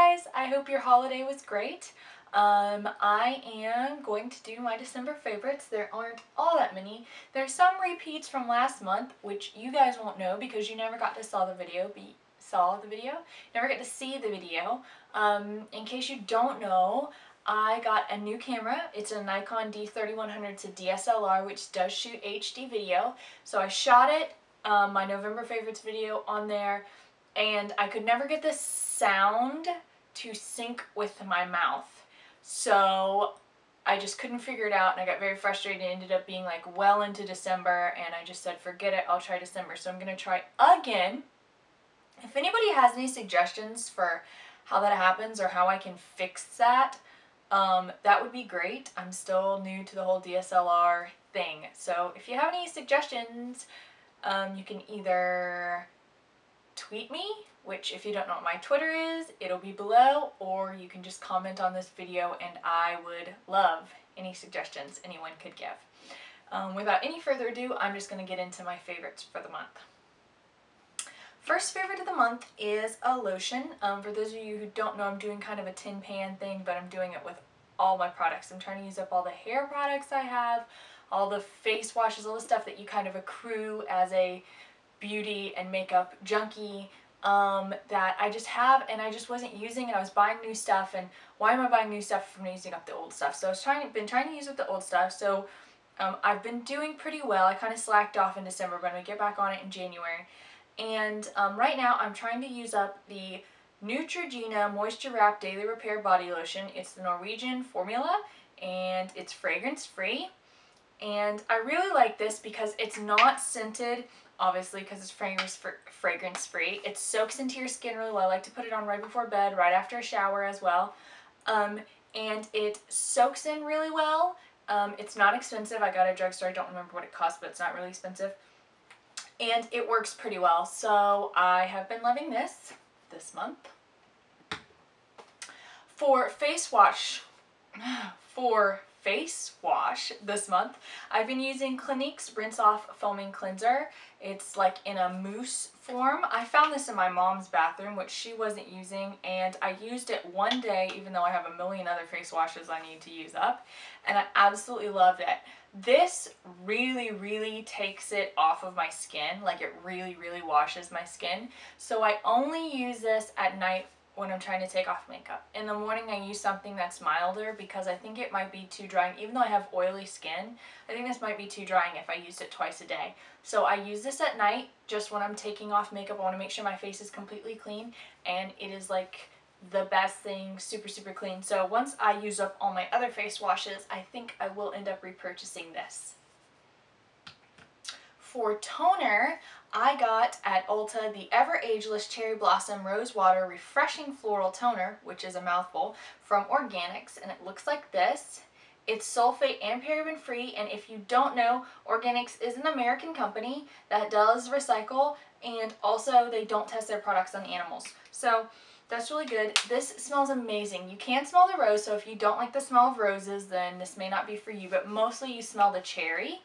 guys, I hope your holiday was great. I am going to do my December favorites. There aren't all that many. There's some repeats from last month, which you guys won't know because you never got to never get to see the video. In case you don't know, I got a new camera. It's a Nikon D3100. It's a DSLR, which does shoot HD video. So I shot it, my November favorites video on there, and I could never get the sound to sync with my mouth. So I just couldn't figure it out, and I got very frustrated. It ended up being like well into December, and I just said, forget it, I'll try December. So I'm going to try again. If anybody has any suggestions for how that happens or how I can fix that, that would be great. I'm still new to the whole DSLR thing. So if you have any suggestions, you can either tweet me, which if you don't know what my Twitter is, it'll be below, or you can just comment on this video and I would love any suggestions anyone could give. Without any further ado, I'm just going to get into my favorites for the month. First favorite of the month is a lotion. For those of you who don't know, I'm doing kind of a tin pan thing, but I'm doing it with all my products. I'm trying to use up all the hair products I have, all the face washes, all the stuff that you kind of accrue as a beauty and makeup junkie that I just have and I just wasn't using, and I was buying new stuff, and why am I buying new stuff if I'm using up the old stuff? So I've been trying to use up the old stuff, so I've been doing pretty well. I kind of slacked off in December, but I'm going to get back on it in January. And right now I'm trying to use up the Neutrogena Moisture Wrap Daily Repair Body Lotion. It's the Norwegian formula and it's fragrance free. And I really like this because it's not scented, obviously, because it's fragrance free. It soaks into your skin really well. I like to put it on right before bed, right after a shower as well. And it soaks in really well. It's not expensive. I got it at a drugstore. I don't remember what it cost, but it's not really expensive. And it works pretty well. So I have been loving this month. For face wash this month, I've been using Clinique's Rinse Off Foaming Cleanser. It's like in a mousse form. I found this in my mom's bathroom, which she wasn't using, and I used it one day, even though I have a million other face washes I need to use up, and I absolutely loved it. This really takes it off of my skin. Like, it really washes my skin. So I only use this at night when I'm trying to take off makeup. In the morning I use something that's milder because I think it might be too drying. Even though I have oily skin, I think this might be too drying if I used it twice a day. So I use this at night just when I'm taking off makeup. I want to make sure my face is completely clean, and it is like the best thing, super clean. So once I use up all my other face washes, I think I will end up repurchasing this. For toner, I got at Ulta the Ever Ageless Cherry Blossom Rose Water Refreshing Floral Toner, which is a mouthful, from Organix, and it looks like this. It's sulfate and paraben free, and if you don't know, Organix is an American company that does recycle, and also they don't test their products on animals. So that's really good. This smells amazing. You can smell the rose, so if you don't like the smell of roses, then this may not be for you, but mostly you smell the cherry.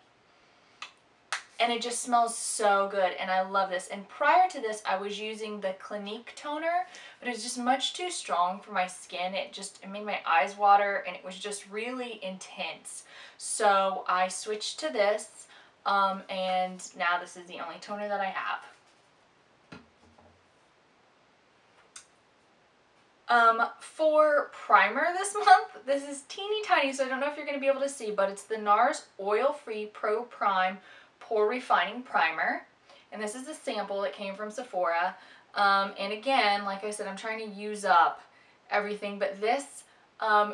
And it just smells so good, and I love this. And prior to this, I was using the Clinique toner, but it was just much too strong for my skin. It made my eyes water, and it was just really intense. So I switched to this, and now this is the only toner that I have. For primer this month, this is teeny tiny, so I don't know if you're going to be able to see, but it's the NARS Oil-Free Pro Prime Pore Refining Primer, and this is a sample that came from Sephora. And again, like I said, I'm trying to use up everything, but this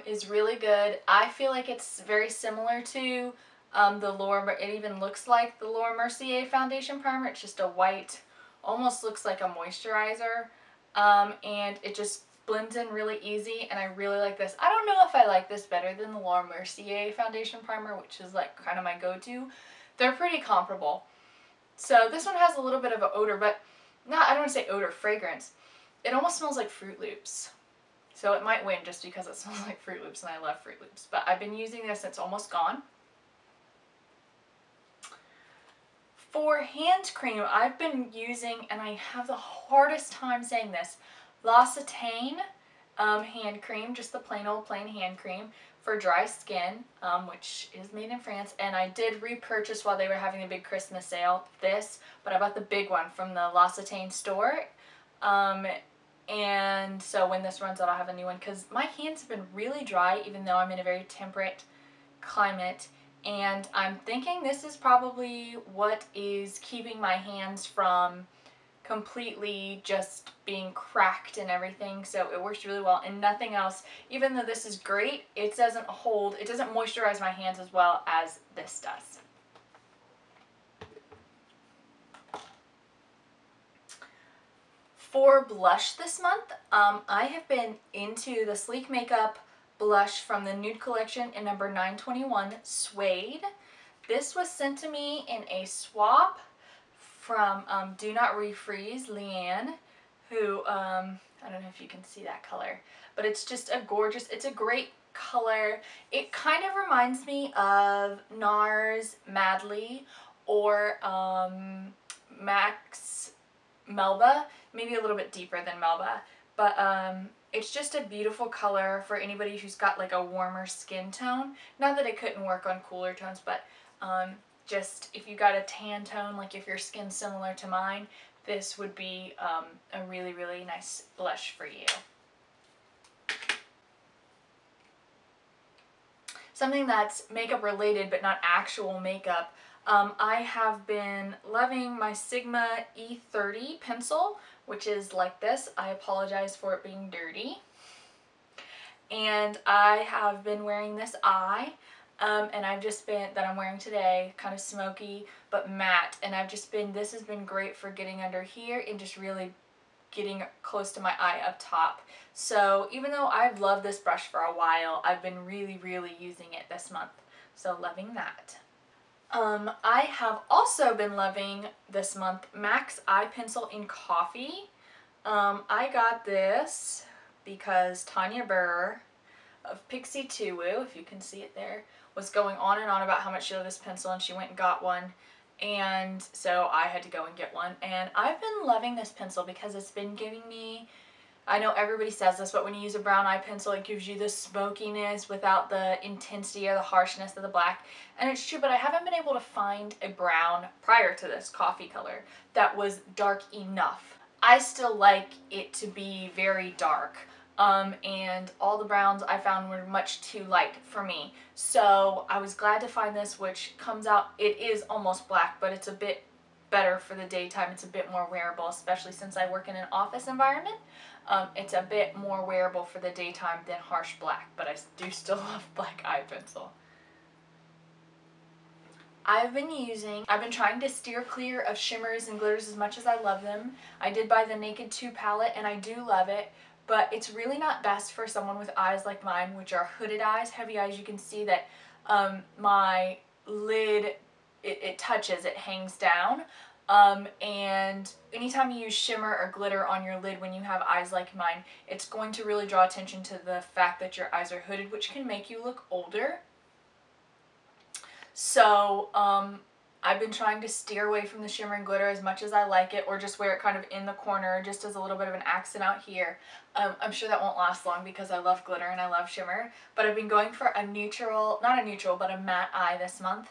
is really good. I feel like it's very similar to it even looks like the Laura Mercier Foundation Primer. It's just a white, almost looks like a moisturizer, and it just blends in really easy, and I really like this. I don't know if I like this better than the Laura Mercier Foundation Primer, which is like kind of my go-to. They're pretty comparable. So this one has a little bit of an odor, but I don't want to say odor, fragrance. It almost smells like Fruit Loops. So it might win just because it smells like Fruit Loops, and I love Fruit Loops. But I've been using this, it's almost gone. For hand cream, I've been using, and I have the hardest time saying this, L'Occitane hand cream, just the plain old plain hand cream for dry skin, which is made in France. And I did repurchase while they were having a big Christmas sale this, but I bought the big one from the L'Occitane store. And so when this runs out, I'll have a new one, because my hands have been really dry, even though I'm in a very temperate climate. And I'm thinking this is probably what is keeping my hands from completely just being cracked and everything. So it works really well, and nothing else, even though this is great, it doesn't moisturize my hands as well as this does. For blush this month, I have been into the Sleek Makeup blush from the Nude Collection in number 921, Suede. This was sent to me in a swap from Do Not Refreeze, Leanne, who, I don't know if you can see that color, but it's just a gorgeous, it's a great color. It kind of reminds me of NARS Madly or Max Melba, maybe a little bit deeper than Melba, but it's just a beautiful color for anybody who's got like a warmer skin tone. Not that it couldn't work on cooler tones, but just if you got a tan tone, like if your skin's similar to mine, this would be a really, really nice blush for you. Something that's makeup related but not actual makeup, I have been loving my Sigma E30 pencil, which is like this. I apologize for it being dirty. And I have been wearing this eye, and that I'm wearing today, kind of smoky but matte, and this has been great for getting under here and just really getting close to my eye up top. So even though I've loved this brush for a while, I've been really, really using it this month. So loving that. I have also been loving this month MAC's Eye Pencil in Coffee. I got this because Tanya Burr of Pixie Two Woo, if you can see it there, was going on and on about how much she loved this pencil, and she went and got one. And so I had to go and get one. And I've been loving this pencil because it's been giving me, I know everybody says this, but when you use a brown eye pencil, it gives you the smokiness without the intensity or the harshness of the black. And it's true, but I haven't been able to find a brown prior to this coffee color that was dark enough. I still like it to be very dark. And all the browns I found were much too light for me. So I was glad to find this, which comes out, it is almost black, but it's a bit better for the daytime. It's a bit more wearable, especially since I work in an office environment. It's a bit more wearable for the daytime than harsh black, but I do still love black eye pencil. I've been trying to steer clear of shimmers and glitters as much as I love them. I did buy the Naked 2 palette, and I do love it, but it's really not best for someone with eyes like mine, which are hooded eyes, heavy eyes. You can see that my lid, it touches, it hangs down. And anytime you use shimmer or glitter on your lid when you have eyes like mine, it's going to really draw attention to the fact that your eyes are hooded, which can make you look older. So I've been trying to steer away from the shimmer and glitter as much as I like it, or just wear it kind of in the corner just as a little bit of an accent out here. I'm sure that won't last long because I love glitter and I love shimmer, but I've been going for a neutral, not a neutral, but a matte eye this month.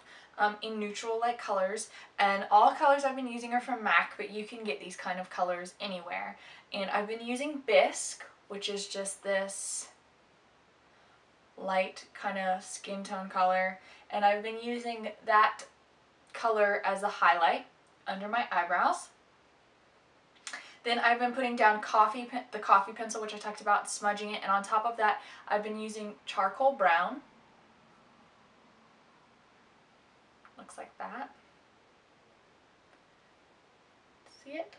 In neutral light colors, and all colors I've been using are from MAC, but you can get these kind of colors anywhere. And I've been using Bisque, which is just this light kind of skin tone color, and I've been using that color as a highlight under my eyebrows. Then I've been putting down the coffee pencil, which I talked about, smudging it, and on top of that I've been using charcoal brown. Looks like that. See it?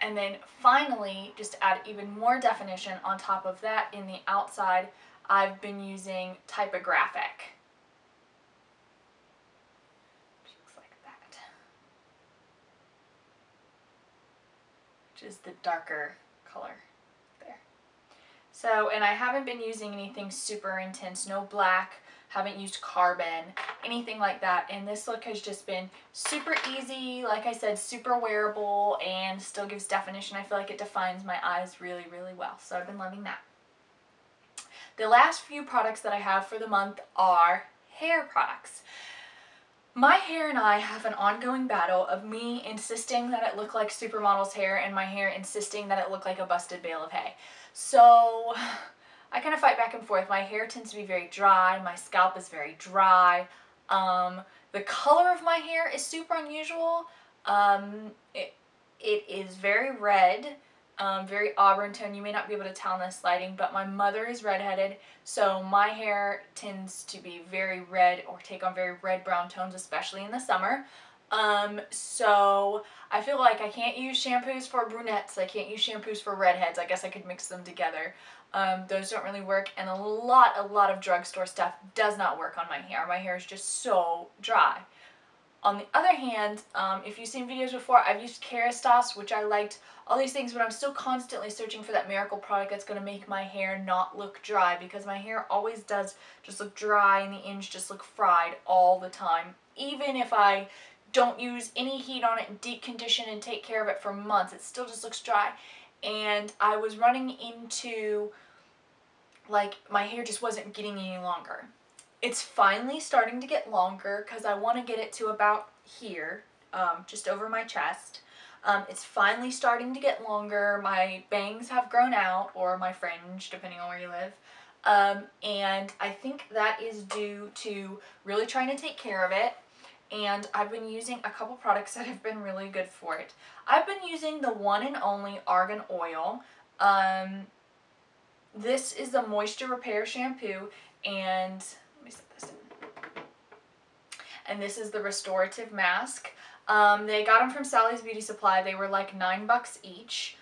And then finally, just to add even more definition on top of that, in the outside, I've been using Typographic. Which looks like that. Which is the darker color. So, and I haven't been using anything super intense, no black, haven't used carbon, anything like that. And this look has just been super easy, like I said, super wearable, and still gives definition. I feel like it defines my eyes really, really well. So I've been loving that. The last few products that I have for the month are hair products. My hair and I have an ongoing battle of me insisting that it look like supermodel's hair and my hair insisting that it look like a busted bale of hay. So I kind of fight back and forth. My hair tends to be very dry. My scalp is very dry. The color of my hair is super unusual. It is very red. Very auburn tone. You may not be able to tell in this lighting, but my mother is redheaded, so my hair tends to be very red or take on very red-brown tones, especially in the summer. So I feel like I can't use shampoos for brunettes. I can't use shampoos for redheads. I guess I could mix them together. Those don't really work, and a lot of drugstore stuff does not work on my hair. My hair is just so dry. On the other hand, if you've seen videos before, I've used Kerastase, which I liked, all these things, but I'm still constantly searching for that miracle product that's going to make my hair not look dry, because my hair always does just look dry and the ends just look fried all the time. Even if I don't use any heat on it and deep condition and take care of it for months, it still just looks dry. And I was running into, like, my hair just wasn't getting any longer. It's finally starting to get longer because I want to get it to about here, just over my chest. It's finally starting to get longer. My bangs have grown out, or my fringe, depending on where you live. And I think that is due to really trying to take care of it. And I've been using a couple products that have been really good for it. I've been using the one and only Argan oil. This is the Moisture Repair Shampoo, and let me set this in. And this is the Restorative Masque. They got them from Sally's Beauty Supply. They were like $9 each.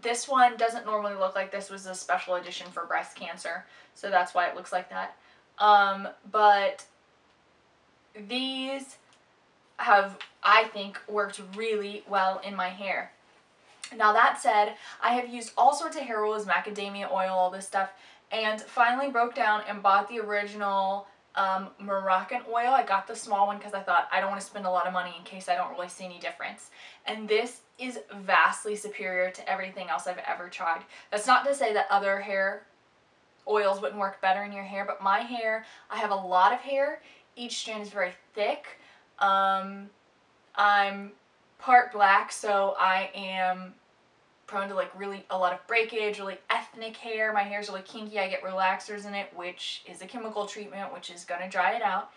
This one doesn't normally look like this. Was a special edition for breast cancer, so that's why it looks like that. But these have, I think, worked really well in my hair. Now that said, I have used all sorts of hair oils, macadamia oil, all this stuff, and finally broke down and bought the original Moroccanoil. I got the small one because I thought I don't want to spend a lot of money in case I don't really see any difference. And this is vastly superior to everything else I've ever tried. That's not to say that other hair oils wouldn't work better in your hair, but my hair, I have a lot of hair. Each strand is very thick. I'm part black, so I am prone to like really a lot of breakage, really ethnic hair. My hair's really kinky. I get relaxers in it, which is a chemical treatment, which is going to dry it out.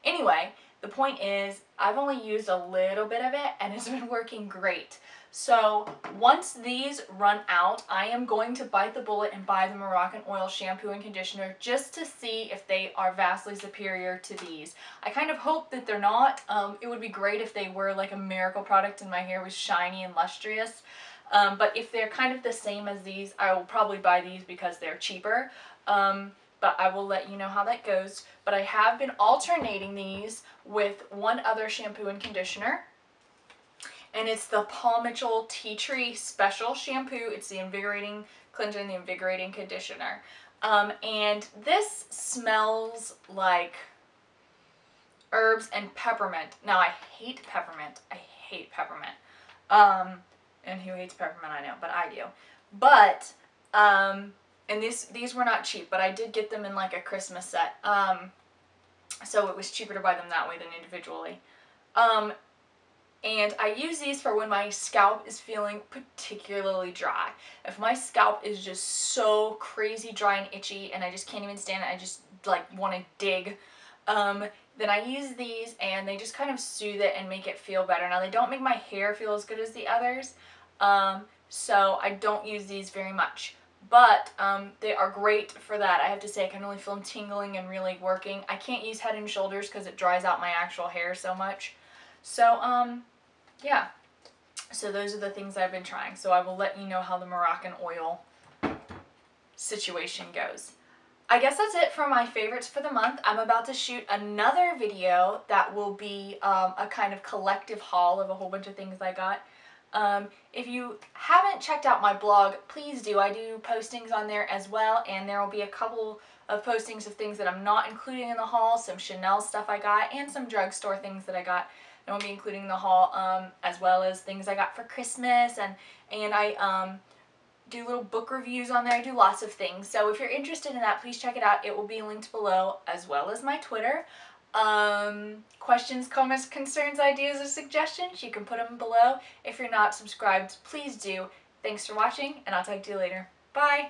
Anyway, the point is I've only used a little bit of it and it's been working great. So once these run out, I am going to bite the bullet and buy the Moroccanoil shampoo and conditioner just to see if they are vastly superior to these. I kind of hope that they're not. It would be great if they were like a miracle product and my hair was shiny and lustrous. But if they're kind of the same as these, I will probably buy these because they're cheaper. But I will let you know how that goes. But I have been alternating these with one other shampoo and conditioner. And it's the Paul Mitchell Tea Tree Special Shampoo. It's the Invigorating Cleanser and the Invigorating Conditioner. And this smells like herbs and peppermint. Now, I hate peppermint. I hate peppermint. And who hates peppermint, I know, but I do. But, and these were not cheap, but I did get them in like a Christmas set. So it was cheaper to buy them that way than individually. And I use these for when my scalp is feeling particularly dry. If my scalp is just so crazy dry and itchy and I just can't even stand it, I just like want to dig, then I use these and they just kind of soothe it and make it feel better. Now they don't make my hair feel as good as the others, so I don't use these very much. But they are great for that. I have to say I can really feel them tingling and really working. I can't use Head and Shoulders because it dries out my actual hair so much. So, yeah. So those are the things I've been trying. So I will let you know how the Moroccanoil situation goes. I guess that's it for my favorites for the month. I'm about to shoot another video that will be a kind of collective haul of a whole bunch of things I got. If you haven't checked out my blog, please do. I do postings on there as well, and there will be a couple of postings of things that I'm not including in the haul, some Chanel stuff I got, and some drugstore things that I got that won't be including in the haul, as well as things I got for Christmas, and I do little book reviews on there. I do lots of things. So if you're interested in that, please check it out. It will be linked below, as well as my Twitter. Questions, comments, concerns, ideas, or suggestions, you can put them below. If you're not subscribed, please do. Thanks for watching, and I'll talk to you later. Bye!